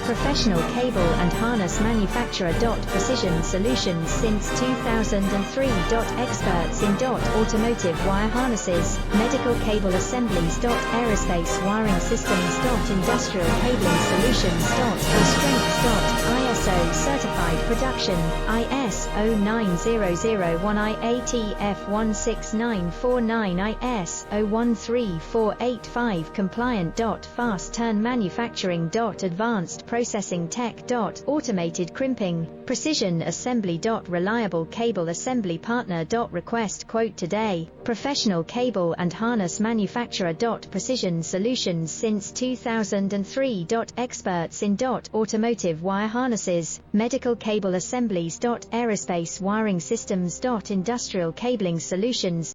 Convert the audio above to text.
Professional cable and harness manufacturer. Precision Solutions since 2003. Experts in automotive wire harnesses, medical cable assemblies. Aerospace wiring systems. Industrial cabling solutions. Restraints. ISO certified production, ISO 9001 IATF 16949 ISO 13485 compliant. Fast turn manufacturing. Advanced processing tech. Automated crimping, precision assembly. Reliable cable assembly partner. Request quote today. Professional cable and harness manufacturer. Precision Solutions since 2003. Experts in automotive wire harnesses, medical cable assemblies. Aerospace wiring systems. Industrial cabling solutions.